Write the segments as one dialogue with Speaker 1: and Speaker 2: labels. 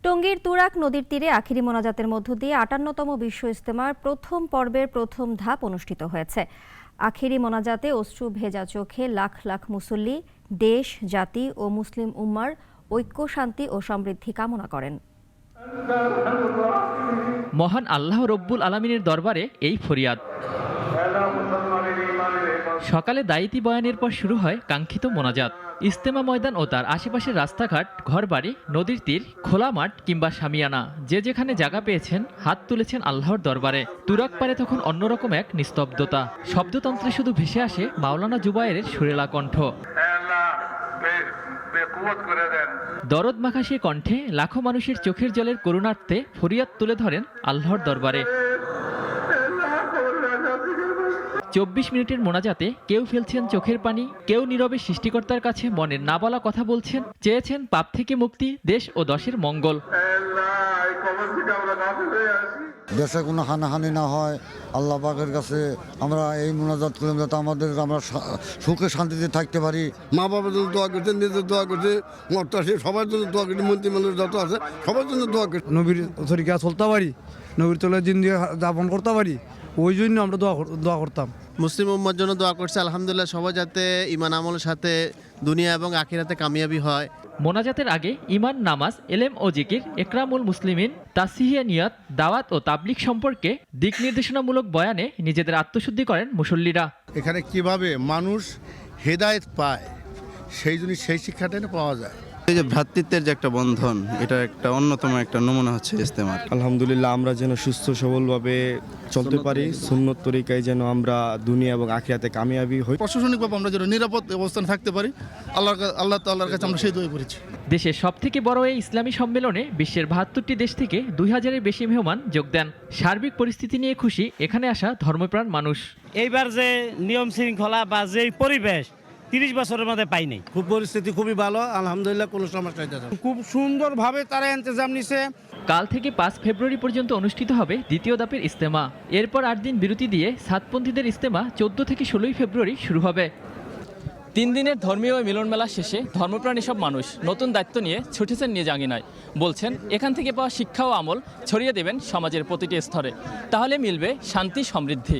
Speaker 1: টঙ্গীর তুরাগ নদীর তীরে আখিরি মোনাজাতের মধ্য দিয়ে ৫৮তম বিশ্ব ইজতেমার প্রথম পর্বের প্রথম ধাপ অনুষ্ঠিত হয়েছে। আখিরি মোনাজাতে অশ্রু ভেজা চোখে লাখ লাখ মুসল্লি দেশ, জাতি ও মুসলিম উম্মার ঐক্য, শান্তি ও সমৃদ্ধি কামনা করেন।
Speaker 2: মহান আল্লাহ রব্বুল আলামিনের দরবারে এই ফরিয়াদ। সকালে দায়িত্ব বয়ানের পর শুরু হয় কাঙ্ক্ষিত মোনাজাত। ইজতেমা ময়দান ও তার আশেপাশের রাস্তাঘাট, ঘরবাড়ি, নদীর তীর, খোলা মাঠ কিংবা শামিয়ানা, যে যেখানে জায়গা পেয়েছেন হাত তুলেছেন আল্লাহর দরবারে। তুরাগ পারে তখন অন্যরকম এক নিস্তব্ধতা। শব্দতন্ত্রে শুধু ভেসে আসে মাওলানা জুবায়েরের সুরেলা কণ্ঠ। দরদ মাখা সে কণ্ঠে লাখো মানুষের চোখের জলের করুণার্থে ফরিয়াদ তুলে ধরেন আল্লাহর দরবারে। ২৪ মিনিটের মোনাজাতে কেউ ফেলছেন চোখের পানি, কেউ নীরবে সৃষ্টিকর্তার কাছে মনের না বলা কথা বলছেন, চেয়েছেন পাপ থেকে মুক্তি, দেশ ও দশের মঙ্গল।
Speaker 3: দেশে কোনো হানাহানি না হয়, আল্লাহ পাকের কাছে আমরা এই মোনাজাত করলাম যাতে আমরা সুখে শান্তিতে থাকতে পারি।
Speaker 4: মা বাবার জন্য দোয়া করছে, নিজের দোয়া করছে, মর্তাসী সবার জন্য দোয়া করছে, মন্ত্রীমণ্ডল যত আছে সবার জন্য দোয়া করছে।
Speaker 5: নবীর তরিকা চলতে পারি, নবীর তলে জিন্দি যাপন করতে পারি, ওই জন্য আমরা দোয়া করতাম।
Speaker 6: মুসলিম উম্মার জন্য দোয়া করছে, আলহামদুলিল্লাহ সবাই যাতে ইমান আমলের সাথে দুনিয়া এবং আখিরাতে কামিয়াবি হয়।
Speaker 2: মোনাজাতের আগে ইমান, নামাজ, এলেম ও জিকির, একরামুল মুসলিমিন, তাসহিয়া নিয়াত, দাওয়াত ও তাবলিগ সম্পর্কে দিক নির্দেশনামূলক বয়ানে নিজেদের আত্মশুদ্ধি করেন মুসল্লিরা।
Speaker 7: এখানে কিভাবে মানুষ হেদায়েত পায় সেই জন্য সেই শিক্ষাটা পাওয়া যায়।
Speaker 8: এই যে ভ্রাতৃত্বের যে একটা বন্ধন, এটা একটা অন্যতম একটা নমুনা হচ্ছে ইজতেমার।
Speaker 9: আলহামদুলিল্লাহ আমরা যেন সুস্থ সবলভাবে চলতে পারি, সুন্নত তরিকায় যেন আমরা দুনিয়া এবং আখিরাতে কামিয়াবি হই।
Speaker 7: প্রশাসনিকভাবে আমরা যেন নিরাপদ অবস্থানে থাকতে পারি, আল্লাহ তাআলার কাছে আমরা সেই দোয়া করেছি।
Speaker 2: দেশের সবথেকে বড় এই ইসলামী সম্মেলনে বিশ্বের ৭২টি দেশ থেকে ২০০০-এর বেশি মেহমান যোগ দেন। সার্বিক পরিস্থিতি নিয়ে খুশি এখানে আসা ধর্মপ্রাণ মানুষ।
Speaker 10: এইবার যে নিয়ম শৃঙ্খলা বা যে পরিবেশ ৩০ বছরের মধ্যে পাই নাই।
Speaker 4: খুব পরিস্থিতি খুবই ভালো, আলহামদুলিল্লাহ, কোনো সমস্যা হচ্ছে না।
Speaker 5: খুব সুন্দরভাবে তারা ইন্তজাম নিছে।
Speaker 2: কাল থেকে ৫ ফেব্রুয়ারি পর্যন্ত অনুষ্ঠিত হবে দ্বিতীয় ধাপের ইজতেমা। এরপর ৮ দিন বিরতি দিয়ে সাতপন্থীদের ইজতেমা ১৪ থেকে ১৬ ফেব্রুয়ারি শুরু হবে।
Speaker 11: ৩ দিনের ধর্মীয় মিলন মেলা শেষে ধর্মপ্রাণ সব মানুষ নতুন দায়িত্ব নিয়ে ছুটেছেন নিজ আঙিনায়। বলছেন এখান থেকে পাওয়া শিক্ষা ও আমল ছড়িয়ে দেবেন সমাজের প্রতিটি স্তরে, তাহলে মিলবে শান্তি, সমৃদ্ধি।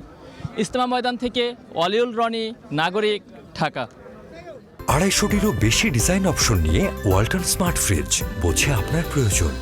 Speaker 11: ইজতেমা ময়দান থেকে ওয়ালিউল রনি, নাগরিক, ঢাকা।
Speaker 12: ২৫০টিরও বেশি ডিজাইন অপশন নিয়ে ওয়ালটন স্মার্ট ফ্রিজ, বোঝে আপনার প্রয়োজন।